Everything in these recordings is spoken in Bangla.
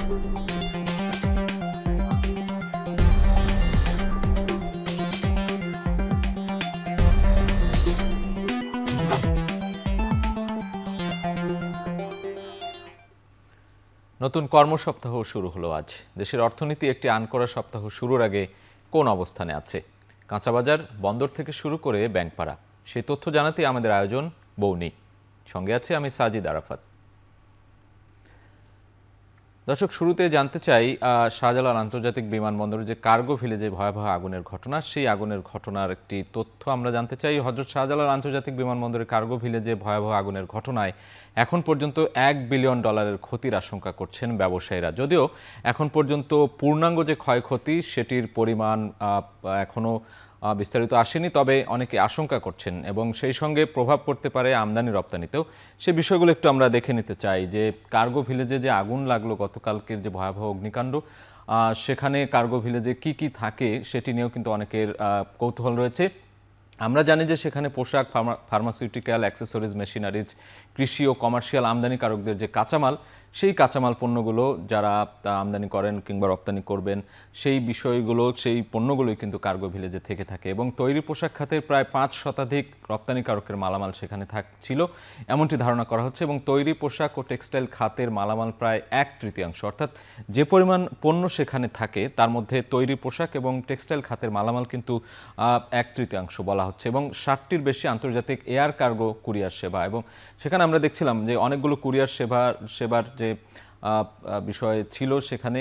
নতুন কর্মসপ্তাহ শুরু হলো আজ। দেশের অর্থনীতি একটি আনকরা সপ্তাহ শুরুর আগে কোন অবস্থানে আছে? কাঁচাবাজার, বন্দর থেকে শুরু করে ব্যাংকপাড়া, সেই তথ্য জানাতে আমাদের আয়োজন বৌনি। সঙ্গে আছে আমি সাজিদ আরাফাত। দর্শক, শুরুতে জানতে চাই শাহজালাল আন্তর্জাতিক বিমানবন্দরে যে কার্গো ভিলেজে ভয়াবহ আগুনের ঘটনা, সেই আগুনের ঘটনার একটি তথ্য আমরা জানতে চাই। হযরত শাহজালাল আন্তর্জাতিক বিমানবন্দরের কার্গো ভিলেজে ভয়াবহ আগুনের ঘটনায় এখন পর্যন্ত $1 বিলিয়ন ক্ষতির আশঙ্কা করছেন ব্যবসায়ীরা। যদিও এখন পর্যন্ত পূর্ণাঙ্গ যে ক্ষয়ক্ষতি সেটির পরিমাণ এখনও বিস্তারিত আসেনি, তবে অনেকে আশঙ্কা করছেন এবং সেই সঙ্গে প্রভাব পড়তে পারে আমদানি রপ্তানিতেও। সে বিষয়গুলো একটু আমরা দেখে নিতে চাই যে কার্গো ভিলেজে যে আগুন লাগলো গতকালকের যে ভয়াবহ অগ্নিকাণ্ড, সেখানে কার্গো ভিলেজে কি কি থাকে সেটি নিয়েও কিন্তু অনেকের কৌতূহল রয়েছে। আমরা জানি যে সেখানে পোশাক, ফার্মাসিউটিক্যাল, অ্যাক্সেসরিজ, মেশিনারিজ, কৃষি ও কমার্শিয়াল আমদানিকারকদের যে কাঁচামাল, সেই কাঁচামাল পণ্যগুলো যারা আমদানি করেন কিংবা রপ্তানি করবেন, সেই বিষয়গুলো, সেই পণ্যগুলোই কিন্তু কার্গো ভিলেজে থেকে থাকে এবং তৈরি পোশাক খাতের প্রায় 5 শতাধিক রপ্তানিকারকের মালামাল সেখানে ছিল এমনটি ধারণা করা হচ্ছে এবং তৈরি পোশাক ও টেক্সটাইল খাতের মালামাল প্রায় 1/3, অর্থাৎ যে পরিমাণ পণ্য সেখানে থাকে তার মধ্যে তৈরি পোশাক এবং টেক্সটাইল খাতের মালামাল কিন্তু 1/3 বলা হচ্ছে এবং 60টির বেশি আন্তর্জাতিক এয়ার কার্গো কুরিয়ার সেবা। এবং সেখানে আমরা দেখছিলাম যে অনেকগুলো কুরিয়ার সেবার যে বিষয় ছিল সেখানে,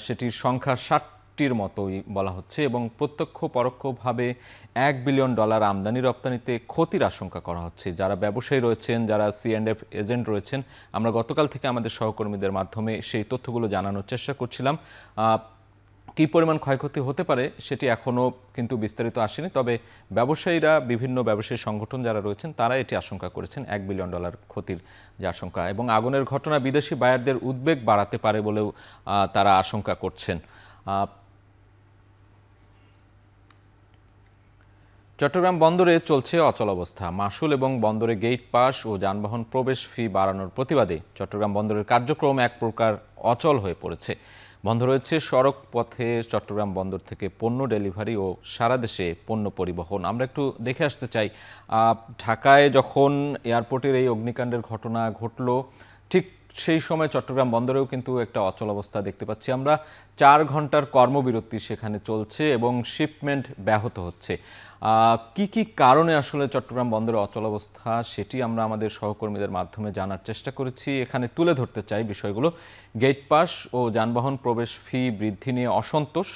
সেটির সংখ্যা 60টির মতোই বলা হচ্ছে এবং প্রত্যক্ষ পরোক্ষভাবে $1 বিলিয়ন আমদানি রপ্তানিতে ক্ষতির আশঙ্কা করা হচ্ছে। যারা ব্যবসায়ী রয়েছেন, যারা C&F এজেন্ট রয়েছেন, আমরা গতকাল থেকে আমাদের সহকর্মীদের মাধ্যমে সেই তথ্যগুলো জানানোর চেষ্টা করছিলাম। কী পরিমাণ ক্ষয়ক্ষতি হতে পারে সেটি এখনও কিন্তু বিস্তারিত আসেনি, তবে ব্যবসায়ীরা, বিভিন্ন ব্যবসায়ী সংগঠন যারা রয়েছেন তারা এটি আশঙ্কা করেছেন $1 বিলিয়ন ক্ষতির যে আশঙ্কা, এবং আগুনের ঘটনা বিদেশি বায়ারদের উদ্বেগ বাড়াতে পারে বলেও তারা আশঙ্কা করছেন। চট্টগ্রাম বন্দরে চলছে অচলাবস্থা। মাশুল এবং বন্দরে গেট পাস ও যানবাহন প্রবেশ ফি বাড়ানোর প্রতিবাদে চট্টগ্রাম বন্দরের কার্যক্রম এক প্রকার অচল হয়ে পড়েছে। বন্ধ রয়েছে সড়ক পথে চট্টগ্রাম বন্দর থেকে পণ্য ডেলিভারি ও সারা দেশে পণ্য পরিবহন। আমরা একটু দেখে আসতে চাই, ঢাকায় যখন এয়ারপোর্টের এই অগ্নিকাণ্ডের ঘটনা ঘটল, ঠিক সেই সময় চট্টগ্রাম বন্দরেও কিন্তু একটা অচল অবস্থা দেখতে পাচ্ছি আমরা। 4 ঘন্টার কর্মবিরতি সেখানে চলছে এবং শিপমেন্ট ব্যাহত হচ্ছে। কি কি কারণে আসলে চট্টগ্রাম বন্দরে অচল অবস্থা সেটি আমরা আমাদের সহকর্মীদের মাধ্যমে জানার চেষ্টা করেছি। এখানে তুলে ধরতে চাই বিষয়গুলো। গেট পাস ও যানবাহন প্রবেশ ফি বৃদ্ধি নিয়ে অসন্তোষ,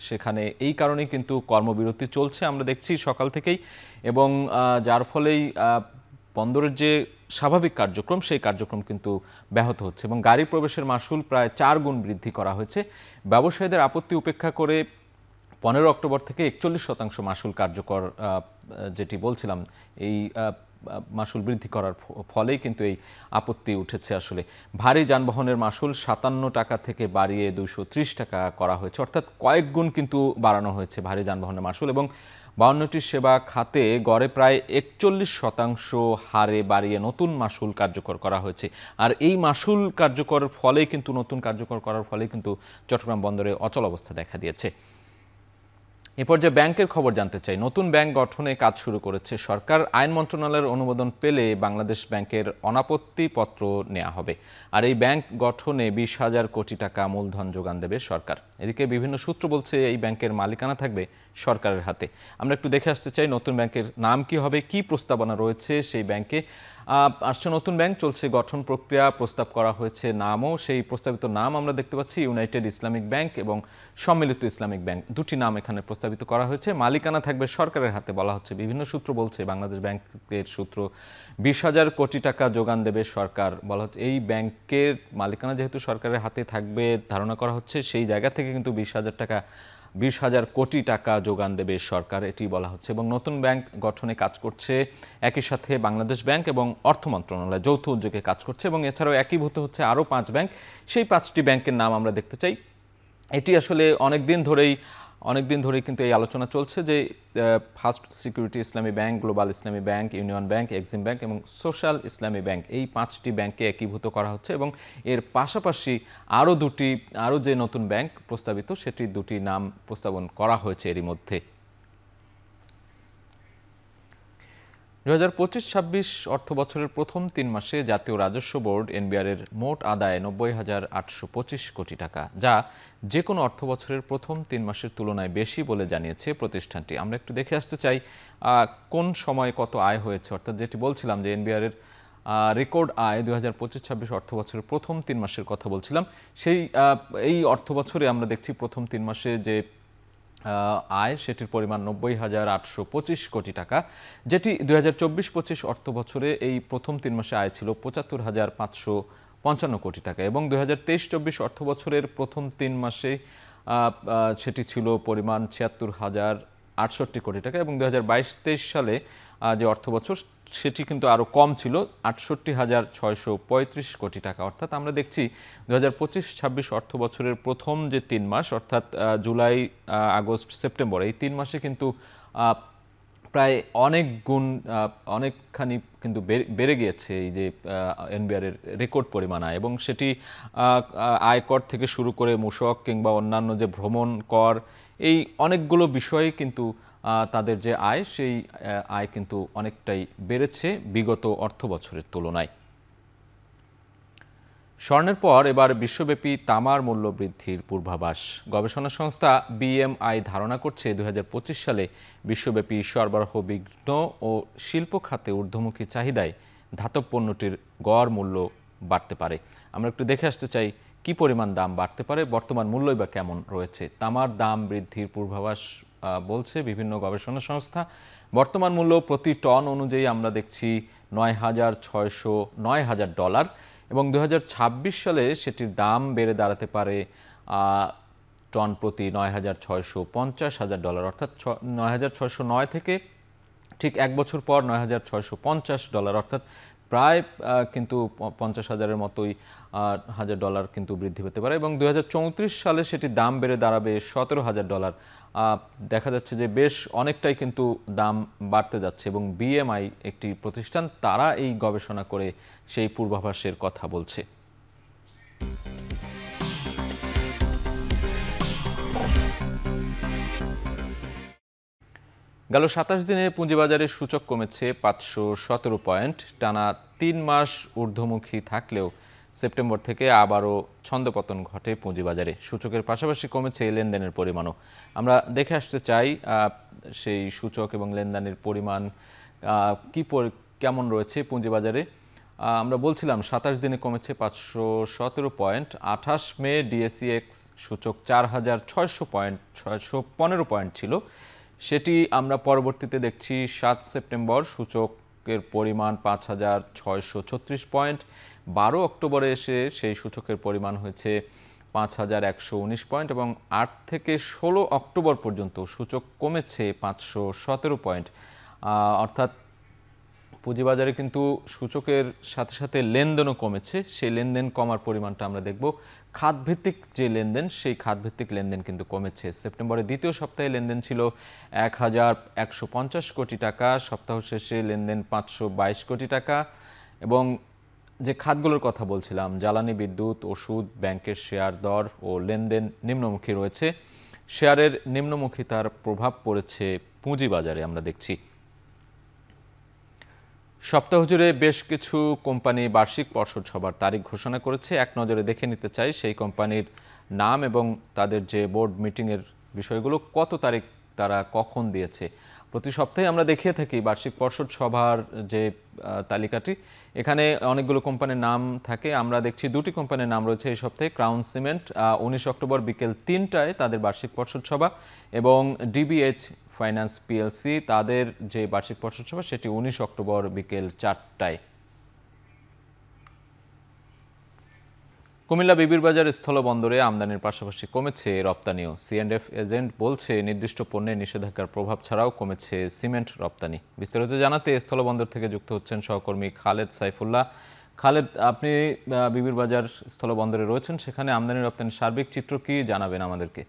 সেখানে এই কারণেই কিন্তু কর্মবিরতি চলছে আমরা দেখছি সকাল থেকেই, এবং যার ফলেই বন্দরের যে স্বাভাবিক কার্যক্রম সেই কার্যক্রম কিন্তু ব্যাহত হচ্ছে এবং গাড়ি প্রবেশের মাশুল প্রায় 4 গুণ বৃদ্ধি করা হয়েছে। ব্যবসায়ীদের আপত্তি উপেক্ষা করে 15 অক্টোবর থেকে 41% মাশুল কার্যকর, যেটি বলছিলাম, এই মাশুল বৃদ্ধি করার ফলেই কিন্তু এই আপত্তি উঠেছে। আসলে ভারী যানবাহনের মাশুল 57 টাকা থেকে বাড়িয়ে 230 টাকা করা হয়েছে, অর্থাৎ কয়েক গুণ কিন্তু বাড়ানো হয়েছে ভারী যানবাহনের মাশুল, এবং 52টি সেবা খাতে গড়ে প্রায় 41% হারে বাড়িয়ে নতুন মাশুল কার্যকর করা হয়েছে। আর এই মাশুল কার্যকর ফলেই কিন্তু, নতুন কার্যকর করার ফলেই কিন্তু চট্টগ্রাম বন্দরে অচল অবস্থা দেখা দিয়েছে। এ পর্যায়ে ব্যাংকের খবর জানতে চাই। নতুন ব্যাংক গঠনে কাজ শুরু করেছে সরকার। আইন মন্ত্রণালয়ের অনুমোদন পেলে বাংলাদেশ ব্যাংকের অনাপত্তি পত্র নেওয়া হবে। আর এই ব্যাংক গঠনে 20,000 কোটি টাকা মূলধন যোগান দেবে সরকার। এদিকে বিভিন্ন সূত্র বলছে এই ব্যাংকের মালিকানা থাকবে সরকারের হাতে। আমরা একটু দেখে আসতে চাই নতুন ব্যাংকের নাম কি হবে, কি প্রস্তাবনা রয়েছে সেই ব্যাংকে। আসছে নতুন ব্যাংক, চলছে গঠন প্রক্রিয়া, প্রস্তাব করা হয়েছে নামও। সেই প্রস্তাবিত নাম আমরা দেখতে পাচ্ছি ইউনাইটেড ইসলামিক ব্যাংক এবং সম্মিলিত ইসলামিক ব্যাংক, দুটি নাম এখানে প্রস্তাবিত করা হয়েছে। মালিকানা থাকবে সরকারের হাতে বলা হচ্ছে। বিভিন্ন সূত্র বলছে, বাংলাদেশ ব্যাংকের সূত্র, 20,000 কোটি টাকা যোগান দেবে সরকার বলা হচ্ছে। এই ব্যাংকের মালিকানা যেহেতু সরকারের হাতে থাকবে ধারণা করা হচ্ছে, সেই জায়গা থেকে কিন্তু 20,000 কোটি টাকা যোগান দেবে সরকার, এটি বলা হচ্ছে। এবং নতুন ব্যাংক গঠনে কাজ করছে একই সাথে বাংলাদেশ ব্যাংক এবং অর্থ মন্ত্রণালয় যৌথ উদ্যোগে কাজ করছে, এবং এছাড়াও একীভূত হচ্ছে আরও 5 ব্যাংক। সেই 5টি ব্যাংকের নাম আমরা দেখতে চাই। এটি আসলে অনেক দিন ধরেই অনেকদিন ধরেই কিন্তু এই আলোচনা চলছে যে ফার্স্ট সিকিউরিটি ইসলামী ব্যাংক, গ্লোবাল ইসলামী bank, union bank, Exim bank এবং সোশ্যাল ইসলামী ব্যাংক, এই 5টি ব্যাংককে একীভূত করা হচ্ছে এবং এর পাশাপাশি আরও যে নতুন ব্যাংক প্রস্তাবিত সেটির 2টি নাম প্রস্তাবন করা হয়েছে এরই মধ্যে। 2025-26 অর্থ বছরের প্রথম 3 মাসে জাতীয় রাজস্ব বোর্ড এনবিআর-এর মোট আদায় 90,825 কোটি টাকা, যা যে কোনো অর্থ বছরের প্রথম 3 মাসের তুলনায় বেশি বলে জানিয়েছে প্রতিষ্ঠানটি। আমরা একটু দেখে আসতে চাই কোন সময়ে কত আয় হয়েছে, অর্থাৎ যেটি বলছিলাম যে এনবিআর-এর রেকর্ড আয় 2025-26 অর্থ বছরের প্রথম 3 মাসের কথা বলছিলাম। এই অর্থ বছরে আমরা দেখছি প্রথম 3 মাসে যে আয় সেটির পরিমাণ 90,825 কোটি টাকা, যেটি 2024-25 অর্থ বছরে এই প্রথম 3 মাসে আয় ছিল 75,555 কোটি টাকা এবং 2023-24 অর্থ বছরের প্রথম 3 মাসে সেটি ছিল পরিমাণ 76,068 কোটি টাকা এবং 2022-23 সালে যে অর্থ বছর সেটি কিন্তু আরও কম ছিল 68,635 কোটি টাকা। অর্থাৎ আমরা দেখছি 2025-26 অর্থ বছরের প্রথম যে 3 মাস অর্থাৎ জুলাই, আগস্ট, সেপ্টেম্বর, এই 3 মাসে কিন্তু প্রায় অনেকখানি কিন্তু বেড়ে গিয়েছে এই যে এনবিআর-এর রেকর্ড পরিমাণ আয়, এবং সেটি আয়কর থেকে শুরু করে মূসক কিংবা অন্যান্য যে ভ্রমণ কর, এই অনেকগুলো বিষয়ে কিন্তু তাদের যে আয় সেই আয় কিন্তু অনেকটাই বেড়েছে বিগত অর্থ বছরের তুলনায়। স্বর্ণের পর এবার বিশ্বব্যাপী তামার মূল্য বৃদ্ধির পূর্বাভাস। গবেষণা সংস্থা বিএমআই ধারণা করছে 2025 সালে বিশ্বব্যাপী সরবরাহ বিঘ্ন ও শিল্প খাতে ঊর্ধ্বমুখী চাহিদায় ধাতব পণ্যটির গড় মূল্য বাড়তে পারে। আমরা একটু দেখে আসতে চাই কি পরিমাণ দাম বাড়তে পারে, বর্তমান মূল্যই বা কেমন রয়েছে। তামার দাম বৃদ্ধির পূর্বাভাস বলছে বিভিন্ন গবেষণা সংস্থা। বর্তমান মূল্য প্রতি টন অনুযায়ী আমরা দেখছি $9,609 এবং 2026 সালে সেটির দাম বেড়ে দাঁড়াতে পারে টন প্রতি $9,650,000, অর্থাৎ $9,609 থেকে ঠিক 1 বছর পর $9,650, অর্থাৎ প্রায় কিন্তু 50,000-এর মতোই $1,000 কিন্তু বৃদ্ধি পেতে পারে এবং 2034 সালে সেটির দাম বেড়ে দাঁড়াবে $17,000। দেখা যাচ্ছে যে বেশ অনেকটাই কিন্তু দাম বাড়তে যাচ্ছে এবং বিএমআই একটি প্রতিষ্ঠান, তারা এই গবেষণা করে সেই পূর্বাভাসের কথা বলছে। গেল 27 দিনে পুঁজিবাজারের সূচক কমেছে 517 পয়েন্ট। টানা 3 মাস ঊর্ধ্বমুখী থাকলেও সেপ্টেম্বর থেকে আবারও ছন্দপতন ঘটে পুঁজিবাজারে। সূচকের পাশাপাশি কমেছে লেনদেনের পরিমাণও। আমরা দেখে আসতে চাই সেই সূচক এবং লেনদেনের পরিমাণ কেমন রয়েছে পুঁজিবাজারে। আমরা বলছিলাম 27 দিনে কমেছে 517 পয়েন্ট। 28 মে ডিএসইএক্স সূচক 4,615 পয়েন্ট ছিল, সেটি আমরা পরবর্তীতে দেখছি 7 সেপ্টেম্বর সূচকের পরিমাণ 5,636 পয়েন্ট। 12 অক্টোবরে এসে সেই সূচকের পরিমাণ হয়েছে 5,119 পয়েন্ট এবং 8 থেকে 16 অক্টোবর পর্যন্ত সূচক কমেছে 517 পয়েন্ট। অর্থাৎ পুঁজিবাজারে কিন্তু সূচকের সাথে সাথে লেনদেনও কমেছে। সেই লেনদেন কমার পরিমাণটা আমরা দেখব। খাতভিত্তিক যে লেনদেন, সেই খাতভিত্তিক লেনদেন কিন্তু কমেছে। সেপ্টেম্বরের দ্বিতীয় সপ্তাহে লেনদেন ছিল 1,150 কোটি টাকা, সপ্তাহ শেষে লেনদেন 522 কোটি টাকা এবং যে খাতগুলোর কথা বলছিলাম, জ্বালানি, বিদ্যুৎ, ওষুধ, ব্যাংকের শেয়ার দর ও লেনদেন নিম্নমুখী রয়েছে। শেয়ারের নিম্নমুখিতার প্রভাব পড়েছে পুঁজিবাজারে আমরা দেখছি। সপ্তাহ জুড়ে বেশ কিছু কোম্পানি বার্ষিক পর্ষদ সভার তারিখ ঘোষণা করেছে। এক নজরে দেখে নিতে চাই সেই কোম্পানির নাম এবং তাদের যে বোর্ড মিটিংয়ের বিষয়গুলো, কত তারিখ তারা কখন দিয়েছে। প্রতি সপ্তাহে আমরা দেখিয়ে থাকি বার্ষিক পর্ষদ সভার যে তালিকাটি, এখানে অনেকগুলো কোম্পানির নাম থাকে। আমরা দেখছি 2টি কোম্পানির নাম রয়েছে এই সপ্তাহে। ক্রাউন সিমেন্ট 19 অক্টোবর বিকেল 3টায় তাদের বার্ষিক পর্ষদ সভা এবং ডিবিএইচ ফাইন্যান্স পিএলসি তাদের যে বার্ষিক পর্ষদ সভা সেটি 19 অক্টোবর বিকেল 4টায়। কুমিল্লা বিবিরবাজার স্থলবন্দরে আমদানির পাশাপাশি কমেছে রপ্তানিও। সিএন্ডএফ এজেন্ট বলছে নির্দিষ্ট পণ্যে নিষেধাজ্ঞার প্রভাব ছাড়াও কমেছে সিমেন্ট রপ্তানি। বিস্তারিত জানাতে স্থলবন্দর থেকে যুক্ত হচ্ছেন সহকর্মী খালেদ সাইফুল্লাহ। খালেদ, আপনি বিবিরবাজার স্থলবন্দরে রয়েছেন, সেখানে আমদানি রপ্তানির সার্বিক চিত্র কি জানাবেন আমাদেরকে?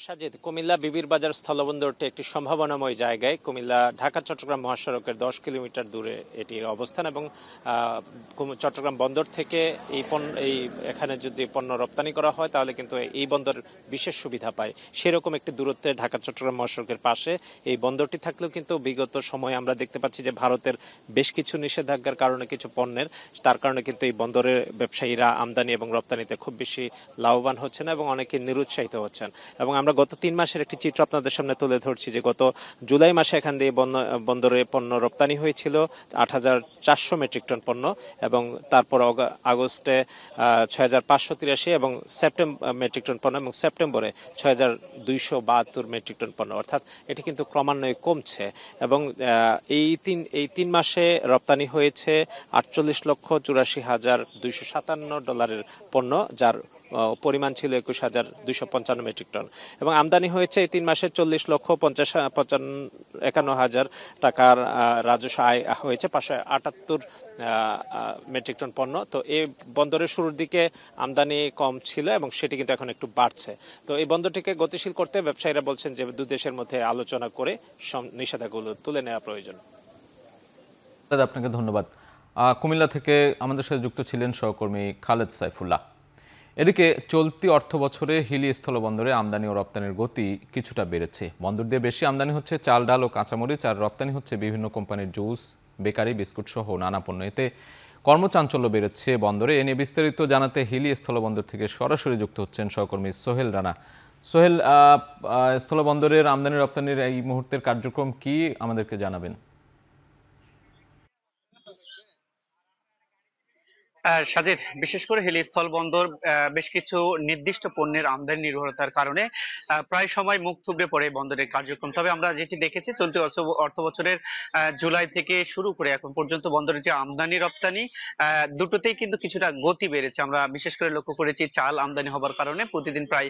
সাজিদ, কুমিল্লা বিবির বাজার স্থলবন্দরটি একটি সম্ভাবনাময় জায়গায়। কুমিল্লা ঢাকা চট্টগ্রাম মহাসড়কের 10 কিলোমিটার দূরে এটির অবস্থান এবং চট্টগ্রাম বন্দর থেকে এই এখানে যদি পণ্য রপ্তানি করা হয় তাহলে কিন্তু এই বন্দর বিশেষ সুবিধা পায়। সেরকম একটি দূরত্বে ঢাকা চট্টগ্রাম মহাসড়কের পাশে এই বন্দরটি থাকলেও কিন্তু বিগত সময়ে আমরা দেখতে পাচ্ছি যে ভারতের বেশ কিছু নিষেধাজ্ঞার কারণে কিছু পণ্যের তার কারণে কিন্তু এই বন্দরের ব্যবসায়ীরা আমদানি এবং রপ্তানিতে খুব বেশি লাভবান হচ্ছে না এবং অনেকে নিরুৎসাহিত হচ্ছেন। এবং আমরা গত 3 মাসের একটি চিত্র আপনাদের সামনে তুলে ধরছি যে গত জুলাই মাসে এখান দিয়ে বন্দরে পণ্য রপ্তানি হয়েছিল 8,400 মেট্রিক টন পণ্য এবং তারপর আগস্টে 6,583 এবং মেট্রিক টন পণ্য এবং সেপ্টেম্বরে 6,272 মেট্রিক টন পণ্য, অর্থাৎ এটি কিন্তু ক্রমান্বয়ে কমছে। এবং এই তিন মাসে রপ্তানি হয়েছে 48,84,257 ডলারের পণ্য, যার পরিমাণ ছিল 21,255 মেট্রিক টন এবং আমদানি হয়েছে এই 3 মাসে 40,51,000 টাকার রাজস্ব আয় হয়েছে 578 মেট্রিক টন পণ্য। তো এই বন্দরের শুরুর দিকে আমদানি কম ছিল এবং সেটি কিন্তু এখন একটু বাড়ছে। তো এই বন্দরটিকে গতিশীল করতে ব্যবসায়ীরা বলছেন যে দুই দেশের মধ্যে আলোচনা করে নিষেধাজ্ঞাগুলো তুলে নেওয়া প্রয়োজন। আপনাকে ধন্যবাদ। কুমিল্লা থেকে আমাদের সাথে যুক্ত ছিলেন সহকর্মী খালেদ সাইফুল্লাহ। এদিকে চলতি অর্থ বছরে হিলি স্থলবন্দরে আমদানি ও রপ্তানির গতি কিছুটা বেড়েছে। বন্দর দিয়ে বেশি আমদানি হচ্ছে চাল, ডাল ও কাঁচামরিচ, আর রপ্তানি হচ্ছে বিভিন্ন কোম্পানির জুস, বেকারি, বিস্কুট সহ নানা পণ্য। এতে কর্মচাঞ্চল্য বেড়েছে বন্দরে। এ নিয়ে বিস্তারিত জানাতে হিলি স্থলবন্দর থেকে সরাসরি যুক্ত হচ্ছেন সহকর্মী সোহেল রানা। সোহেল, স্থলবন্দরের আমদানি রপ্তানির এই মুহূর্তের কার্যক্রম কি আমাদেরকে জানাবেন? সাজিদ, বিশেষ করে হিলি স্থলবন্দর বেশ কিছু নির্দিষ্ট পণ্যের আমদানি নির্ভরতার কারণে প্রায় সময় মুখ থুবড়ে পড়ে বন্দরের কার্যক্রম। তবে আমরা যেটি দেখেছি চলতি অর্থ বছরের জুলাই থেকে শুরু করে এখন পর্যন্ত বন্দরের যে আমদানি রপ্তানি দুটোতেই কিন্তু কিছুটা গতি বেড়েছে। আমরা বিশেষ করে লক্ষ্য করেছি চাল আমদানি হবার কারণে প্রতিদিন প্রায়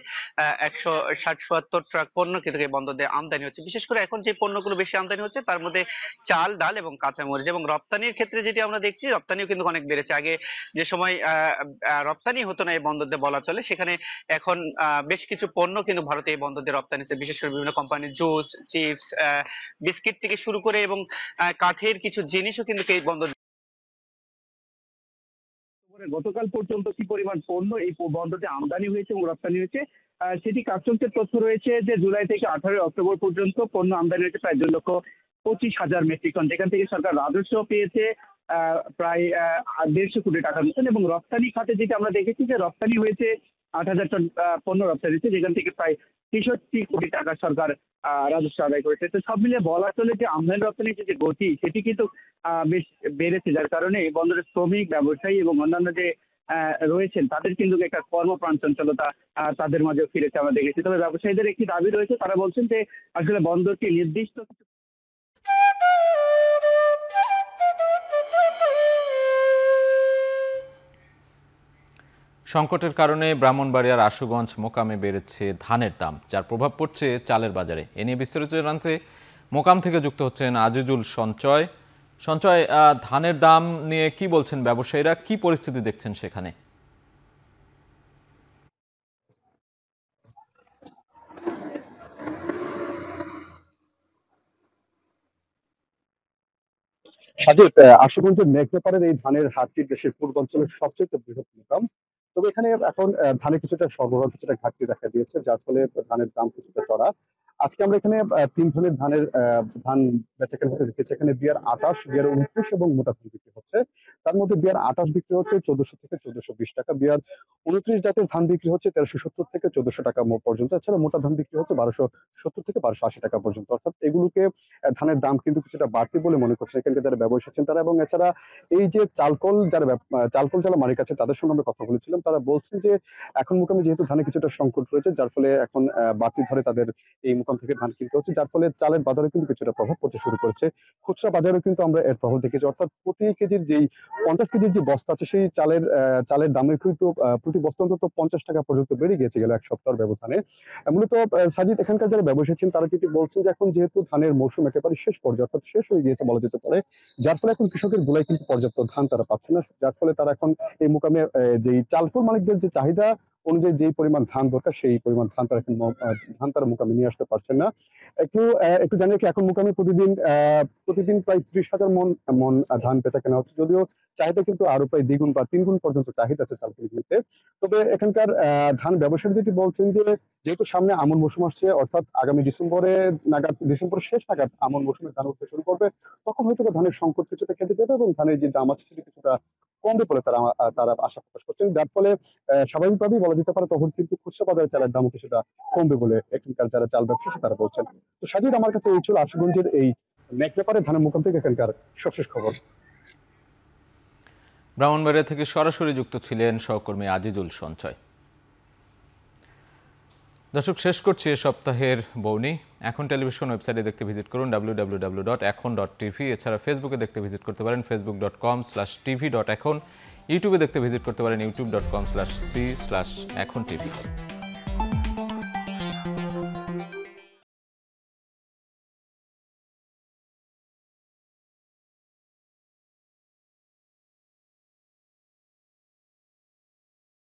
160-170 ট্রাক পণ্য কিন্তু এই বন্দর দিয়ে আমদানি হচ্ছে। বিশেষ করে এখন যে পণ্যগুলো বেশি আমদানি হচ্ছে তার মধ্যে চাল, ডাল এবং কাঁচামরিচ। এবং রপ্তানির ক্ষেত্রে যেটি আমরা দেখছি, রপ্তানিও কিন্তু অনেক বেড়েছে। আগে যে সময় রপ্তানি হতো না এই বন্দর দিয়ে বলা চলে, সেখানে এখন বেশ কিছু পণ্য কিন্তু ভারতে এই বন্দর দিয়ে রপ্তানি হচ্ছে। বিশেষ করে বিভিন্ন কোম্পানির জুস, চিপস, বিস্কিট থেকে শুরু করে এবং কাঠের কিছু জিনিসও কিন্তু এই বন্দর। গতকাল পর্যন্ত কি পরিমাণ পণ্য এই বন্দরে আমদানি হয়েছে এবং রপ্তানি হয়েছে সেটি কার্যক্রমের তথ্য রয়েছে যে জুলাই থেকে 18 অক্টোবর পর্যন্ত পণ্য আমদানি হয়েছে প্রায় 2,25,000 মেট্রিক টন, যেখান থেকে সরকার রাজস্ব পেয়েছে প্রায় 150 কোটি টাকার মতন। এবং রপ্তানি খাতে যেটা আমরা দেখেছি যে রপ্তানি হয়েছে 8,000 টন পণ্য রপ্তানি হয়েছে, যেখান থেকে প্রায় 63 কোটি টাকা সরকার রাজস্ব আদায় করেছে। তো সব মিলিয়ে বলা চলে যে আমদানি রপ্তানির যে গতি সেটি কিন্তু বেশ বেড়েছে, যার কারণে বন্দরের শ্রমিক, ব্যবসায়ী এবং অন্যান্য যে রয়েছেন তাদের কিন্তু একটা কর্মপ্রাণ চঞ্চলতা তাদের মাঝে ফিরেছে আমরা দেখেছি। তবে ব্যবসায়ীদের একটি দাবি রয়েছে, তারা বলছেন যে আসলে বন্দরটি নির্দিষ্ট সংকটের কারণে ব্রাহ্মণবাড়িয়ার আশুগঞ্জ মোকামে বেড়েছে ধানের দাম, যার প্রভাব পড়ছে চালের বাজারে। এ নিয়ে বিস্তারিত জানতে মোকাম থেকে যুক্ত হচ্ছেন আজিজুল সঞ্চয়। ধানের দাম নিয়ে কি বলছেন ব্যবসায়ীরা, কি পরিস্থিতি দেখছেন সেখানে? সাজিদ, আশুগঞ্জের মেঘনাপাড়ের এই ধানের হাটটি দেশের পূর্বাঞ্চলের সবচেয়ে বৃহৎ মোকাম। তবে এখানে এখন ধানে কিছুটা সরবরাহ, কিছুটা ঘাটতি দেখা দিয়েছে, যার ফলে ধানের দাম কিছুটা চড়া। আজকে আমরা এখানে 3 ধরনের ধান বেচাকেনা হতে দেখেছি। এখানে বিয়ার 28, বিয়ার 29 এবং মোটা ধান বিক্রি হচ্ছে। তার মধ্যে বিয়ার 28 বিক্রি হচ্ছে 1400 থেকে 1420 টাকা, বিয়ার 29 জাতের ধান বিক্রি হচ্ছে 1370 থেকে 1400 টাকা পর্যন্ত। এছাড়া মোটা ধান বিক্রি হচ্ছে 1270 থেকে 1280 টাকা পর্যন্ত। অর্থাৎ এগুলোকে ধানের দাম কিন্তু কিছুটা বাড়তি বলে মনে করছেন এখানকার যারা ব্যবসায়ী আছেন তারা। এবং এছাড়া এই যে চালকল যারা মালিক আছে তাদের সঙ্গে আমরা কথা বলেছিলাম, তারা বলছেন যে এখন মোকামে যেহেতু ধানে কিছুটা সংকট রয়েছে, যার ফলে এখন বাড়তি ধরে তাদের এই মোকাম থেকে ধান কিনতে হচ্ছে, যার ফলে চালের বাজারে কিন্তু কিছুটা প্রভাব পড়তে শুরু করেছে। খুচরা বাজারে কিন্তু আমরা এর প্রভাব দেখেছি। অর্থাৎ প্রতি কেজির যেই 50 কেজির যে বস্তা আছে সেই চালের দামে কিন্তু প্রতি বস্তা অন্তত 50 টাকা পর্যন্ত বেড়ে গিয়েছে গেল এক সপ্তাহের ব্যবধানে। মূলত সাজিদ, এখানকার যারা ব্যবসায়ী আছেন তারা যেটি বলছেন যে এখন যেহেতু ধানের মৌসুম একেবারে শেষ পর্যায়ে, অর্থাৎ শেষ হয়ে গিয়েছে বলা যেতে পারে, যার ফলে এখন কৃষকের গোলায় কিন্তু পর্যাপ্ত ধান তারা পাচ্ছে না, যার ফলে তারা এখন এই মোকামে যেই চালকল মালিকদের যে চাহিদা অনুযায়ী যেই পরিমাণ ধান দরকার সেই পরিমাণ ধান তারা এখন ধান তারা মোকামে নিয়ে আসতে পারছেন না। একটু জানি কি এখন মোকামে প্রতিদিন প্রায় 30,000 মন ধান বেচা কেনা হচ্ছে, যদিও চাহিদা কিন্তু আরো প্রায় দ্বিগুণ বা তিনগুণ পর্যন্ত চাহিদা আছে চালকুলিগুলিতে। তবে এখানকার ধান ব্যবসায়ী যেটি বলছেন যে যেহেতু সামনে আমন মৌসুম আসছে, অর্থাৎ আগামী ডিসেম্বরের শেষ নাগাদ আমন মৌসুমে ধান উঠতে শুরু করবে, তখন হয়তো ধানের সংকট কিছুটা কেটে যাবে এবং ধানের যে দাম আছে সেটা কিছুটা কমবে বলে তারা আশা প্রকাশ করছেন। যার ফলে স্বাভাবিকভাবেই বলা যেতে পারে তখন কিন্তু খুচরা বাজারে চালের দামও কিছুটা কমবে বলে এখানকার যারা চাল ব্যবসায়ী তারা বলছেন। তো সাজিদ, আমার কাছে এই ছিল আশুগঞ্জের এই ন্যাক ব্যাপারে ধানের মোকাম থেকে এখানকার সবশেষ খবর। ব্রাহ্মণবাড়িয়া থেকে সরাসরি যুক্ত ছিলেন সহকর্মী আজিজুল সঞ্চয়। দর্শক, শেষ করছি এ সপ্তাহের বৌনি। এখন টেলিভিশন ওয়েবসাইটে দেখতে ভিজিট করুন www.ekhon.tv। এছাড়া ফেসবুকে দেখতে ভিজিট করতে পারেন facebook.com/tv.ekhon। ইউটিউবে দেখতে ভিজিট করতে পারেন youtube.com/c/ekhon tv।